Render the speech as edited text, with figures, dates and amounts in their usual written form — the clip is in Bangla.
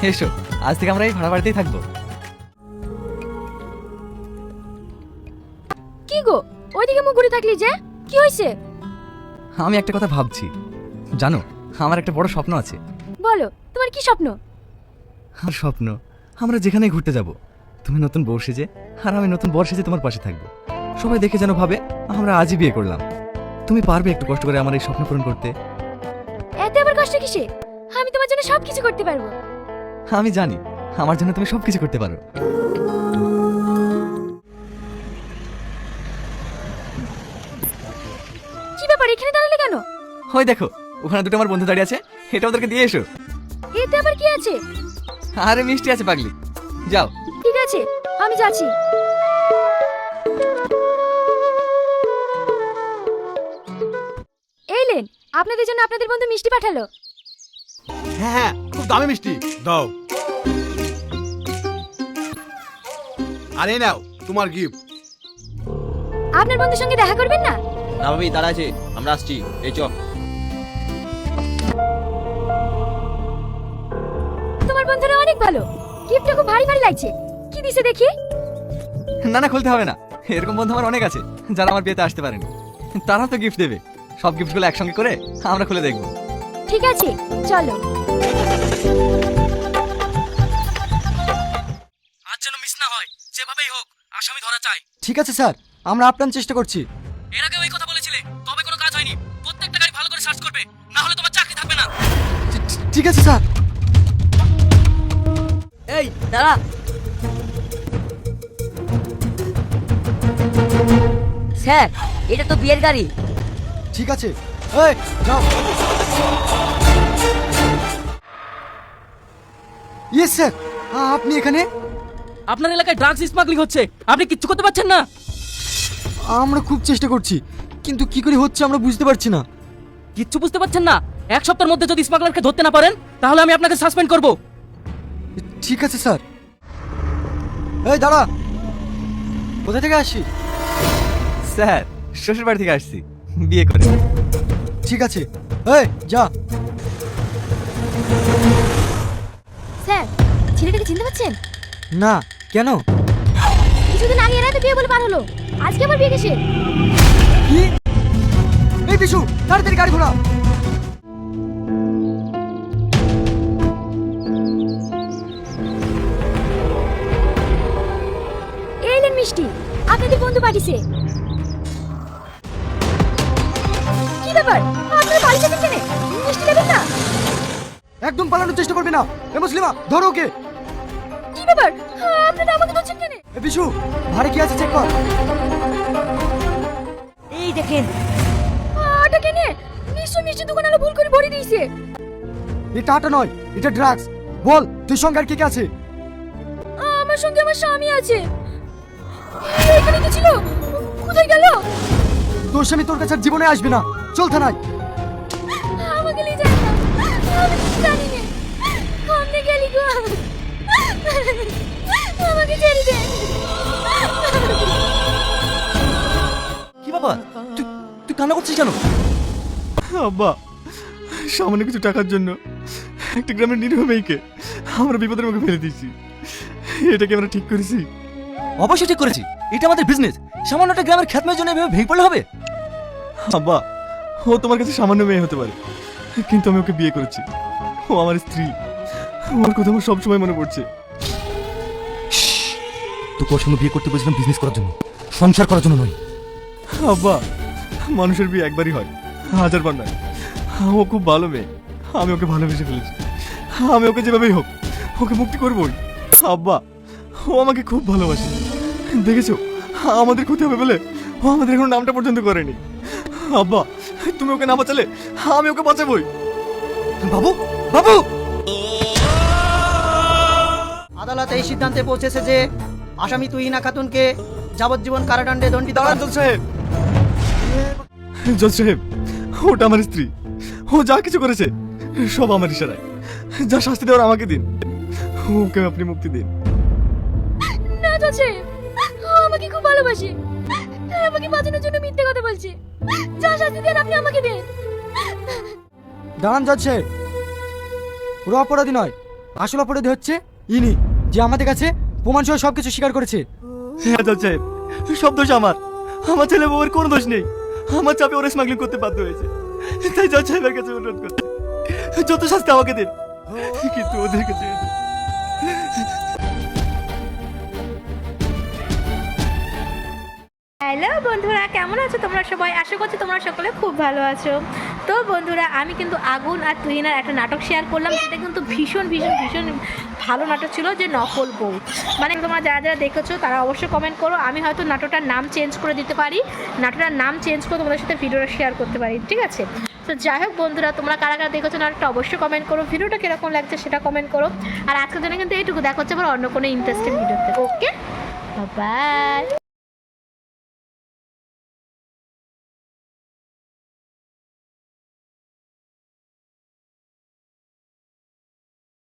এসো, আজ থেকে আমরা এই ভাড়া বাড়িতেই থাকবো। কি গো, ওইদিকে মুখ ঘুরে থাকলি যে, কি হয়েছে? আমি একটা কথা ভাবছি, জানো আমার একটা বড় স্বপ্ন আছে। বলো, তোমার কি স্বপ্ন? আমার স্বপ্ন আমরা যেখানে ঘুরতে যাব, তুমি নতুন বউ সেজে আর আমি নতুন বর সেজে তোমার পাশে থাকবো। সবাই দেখে যেন ভাবে আমরা আজই বিয়ে করলাম। তুমি পারবে একটু কষ্ট করে আমার এই স্বপ্ন পূরণ করতে? এত আবার কষ্ট কিসে? আমি তোমার জন্য সবকিছু করতে পারবো। আমি জানি আমার জন্য তুমি সবকিছু করতে পারো। কি ব্যাপার, এখানে দাঁড়ালে কেন? ওই দেখো, ওখানে দুটো আমার বন্ধু দাঁড়িয়ে আছে, এটা ওদেরকে দিয়ে এসো। এতে আবার কি আছে? আরে মিষ্টি আছে পাগলি, যাও। ঠিক আছে, আমি যাচ্ছি। এই লেন, আপনাদের জন্য আপনাদের বন্ধু মিষ্টি পাঠালো। হ্যাঁ হ্যাঁ, খুব দামি মিষ্টি দাও। আরে নাও তোমার গিফট। আপনার বন্ধুর সঙ্গে দেখা করবেন না? না ভাবি, দাঁড়া আছে, আমরা আসছি, এই চ। তোমার বন্ধুরা অনেক ভালো, গিফটটা খুব ভারী ভারী লাগছে। কি দিছে দেখি? না না, খুলতে হবে না, এরকম বন্ধু আমার অনেক আছে যারা আমার বিয়েতে আসতে পারেনি। তারা তো গিফট দেবে, সব গিফটগুলো একসঙ্গে করে আমরা খুলে দেখবো। ঠিক আছে, চলো। আজ যেন মিস না হয়, যেভাবেই হোক আসামি ধরা চাই। ঠিক আছে স্যার, আমরা আপ্রাণ চেষ্টা করছি। এর আগেও এই কথা বলেছিলে, তবে কোনো কাজ হয়নি। প্রত্যেকটা গাড়ি ভালো করে সার্চ করবে, না হলে তোমার চাকরি থাকবে না। ঠিক আছে স্যার। এই দাঁড়া। স্যার, এটা তো বিয়ের গাড়ি। ঠিক আছে, এই যাও। ইয়েস স্যার, আপনি এখানে? আপনার এলাকায় ড্রাগস স্মাগলিং হচ্ছে, আপনি কিচ্ছু করতে পারছেন না। আমরা খুব চেষ্টা করছি, কিন্তু কি করে হচ্ছে আমরা বুঝতে পারছি না। কিচ্ছু বুঝতে পারছেন না? এক সপ্তাহের মধ্যে যদি স্মাগলারকে ধরতে না পারেন, তাহলে আমি আপনাকে সাসপেন্ড করব। ঠিক আছে স্যার। এই দাঁড়া, কোথা থেকে আসি? স্যার, শ্বশুর বাড়ি থেকে আসছি বিয়ে করে। ঠিক আছে, এই যা। স্যার, ছেলেটাকে চিনতে পারছেন? না, কেন? কিছুদিন আগে এরা তো বিয়ে বলে পার হলো, আজকে আবার বিয়ে কিসের? কি? এই বিশু, তাড়াতাড়ি গাড়ি ঘোড়া। এই লেন মিষ্টি, আপনাদের বন্ধু পাঠিয়েছে। কি ব্যাপার, আপনারা বাড়ি যাবেন কেন? মিষ্টি নেবেন না? একদম পালানোর চেষ্টা করবি না। এ মুসলিমা, ধরো ওকে। কি ব্যাপার, আপনারা আমাকে ধরছেন কেন? এ বিশু, ভারে কি আছে চেক কর। এই দেখেন। আটা কেনে? নিশ্চয় মিষ্টি দোকানওয়ালা ভুল করে ভরে দিয়েছে। এটা আটা নয়, এটা ড্রাগস। বল, তুই সঙ্গে আর কে কে আছে? আমার সঙ্গে আমার স্বামী আছে। এখানে তো ছিল, কোথায় গেল? তোর স্বামী তোর কাছে আর জীবনে আসবে না। চল থানায়। আমাকে নিয়ে যান না, আমি কিছু জানি না। সামনে গেলি গো, আমাকে ছেড়ে দে। কি বাবা, তুই কান্না করছিস কেন? আব্বা, সামান্য কিছু টাকার জন্য একটা গ্রামের নিরীহ মেয়েকে আমরা বিপদের মুখে ফেলে দিয়েছি। এটাকে আমরা ঠিক করেছি? অবশ্যই ঠিক করেছি, এটা আমাদের বিজনেস। সামান্য একটা গ্রামের খ্যাতমের জন্য এভাবে ভেঙে পড়লে হবে? আব্বা, ও তোমার কাছে সামান্য মেয়ে হতে পারে, কিন্তু আমি ওকে বিয়ে করেছি। ও আমার স্ত্রী। ওর কথা আমার সবসময় মনে পড়ছে। তোকে ওর সঙ্গে বিয়ে করতে বলেছিলাম বিজনেস করার জন্য, সংসার করার জন্য নয়। আব্বা, মানুষের বিয়ে একবারই হয়, হাজারবার নয়। ও খুব ভালো মেয়ে, আমি ওকে ভালোবেসে ফেলেছি। আমি ওকে যেভাবেই হোক ওকে মুক্তি করবই। আব্বা, ও আমাকে খুব ভালোবাসে। দেখেছো, আমাদের ক্ষতি হবে বলে ও আমাদের এখন নামটা পর্যন্ত করেনি। আব্বা, তুমি ওকে না বাঁচালে আমি ওকে বাঁচাবই। বাবু, বাবু। আদালত এই সিদ্ধান্তে পৌঁছেছে যে আসামি তুহিনা খাতুনকে যাবজ্জীবন কারাদণ্ডে দণ্ডিত করা। জজ সাহেব, জজ সাহেব, ওটা আমার স্ত্রী। ও যা কিছু করেছে সব আমার ইশারায়। যা শাস্তি দেওয়ার আমাকে দিন, ওকে আপনি মুক্তি দিন। না চাচা, আমাকে খুব ভালোবাসে, আমাকে বাঁচানোর জন্য মিথ্যে কথা বলছে। যা শাস্তি দেন আপনি আমাকে দেন। দাঁড়ান জজ সাহেব, ওরা অপরাধী নয়, আসল অপরাধী হচ্ছে ইনি, যে আমাদের কাছে প্রমাণ সহ সবকিছু স্বীকার করেছে। হ্যাঁ জজ সাহেব, সব দোষ আমার। আমার ছেলে বউয়ের কোনো দোষ নেই। আমার চাপে ওরা স্মাগলিং করতে বাধ্য হয়েছে। তাই জজ সাহেবের কাছে অনুরোধ করছি, যত শাস্তি আমাকে দিন, কিন্তু ওদের কাছে হ্যালো বন্ধুরা, কেমন আছো তোমরা সবাই? আশা করছি তোমরা সকলে খুব ভালো আছো। তো বন্ধুরা, আমি কিন্তু আগুন আর তুহিনার একটা নাটক শেয়ার করলাম, যেটা কিন্তু ভীষণ ভীষণ ভীষণ ভালো নাটক ছিল, যে নকল বউ। মানে তোমরা যারা যারা দেখেছো তারা অবশ্যই কমেন্ট করো। আমি হয়তো নাটকটার নাম চেঞ্জ করে দিতে পারি, নাটকটার নাম চেঞ্জ করে তোমাদের সাথে ভিডিওটা শেয়ার করতে পারি, ঠিক আছে? তো যাই হোক বন্ধুরা, তোমরা কারা কারা দেখেছো নাটকটা অবশ্যই কমেন্ট করো, ভিডিওটা কীরকম লাগছে সেটা কমেন্ট করো। আর আজকের জন্য কিন্তু এইটুকু, দেখা হচ্ছে আবার অন্য কোনো ইন্টারেস্টিং ভিডিওতে। ওকে, বাই।